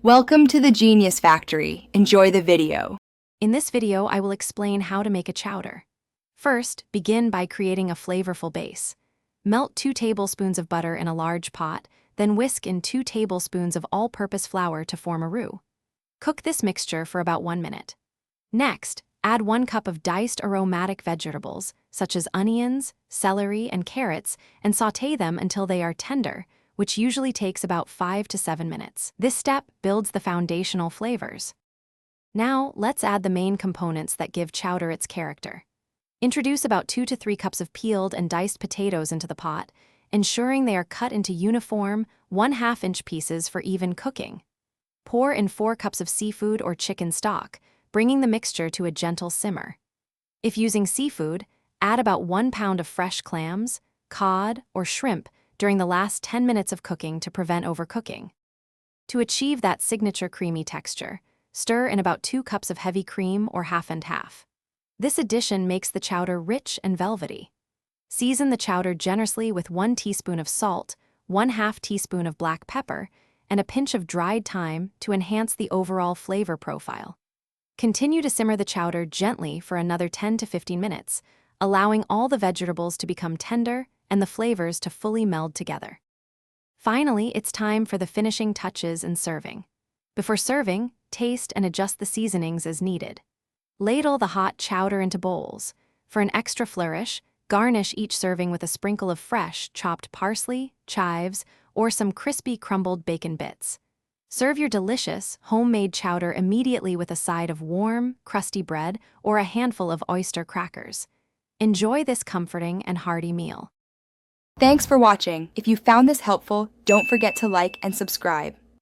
Welcome to the Genius Factory. Enjoy the video. In this video, I will explain how to make a chowder. First, begin by creating a flavorful base. Melt 2 tablespoons of butter in a large pot, then whisk in 2 tablespoons of all-purpose flour to form a roux. Cook this mixture for about 1 minute. Next, add 1 cup of diced aromatic vegetables, such as onions, celery, and carrots, and sauté them until they are tender, which usually takes about 5 to 7 minutes. This step builds the foundational flavors. Now, let's add the main components that give chowder its character. Introduce about 2 to 3 cups of peeled and diced potatoes into the pot, ensuring they are cut into uniform, 1/2-inch pieces for even cooking. Pour in 4 cups of seafood or chicken stock, bringing the mixture to a gentle simmer. If using seafood, add about 1 pound of fresh clams, cod, or shrimp during the last 10 minutes of cooking to prevent overcooking. To achieve that signature creamy texture, stir in about 2 cups of heavy cream or half and half. This addition makes the chowder rich and velvety. Season the chowder generously with 1 teaspoon of salt, 1/2 teaspoon of black pepper, and a pinch of dried thyme to enhance the overall flavor profile. Continue to simmer the chowder gently for another 10 to 15 minutes, allowing all the vegetables to become tender and the flavors to fully meld together. Finally, it's time for the finishing touches and serving. Before serving, taste and adjust the seasonings as needed. Ladle the hot chowder into bowls. For an extra flourish, garnish each serving with a sprinkle of fresh, chopped parsley, chives, or some crispy crumbled bacon bits. Serve your delicious, homemade chowder immediately with a side of warm, crusty bread or a handful of oyster crackers. Enjoy this comforting and hearty meal. Thanks for watching. If you found this helpful, don't forget to like and subscribe.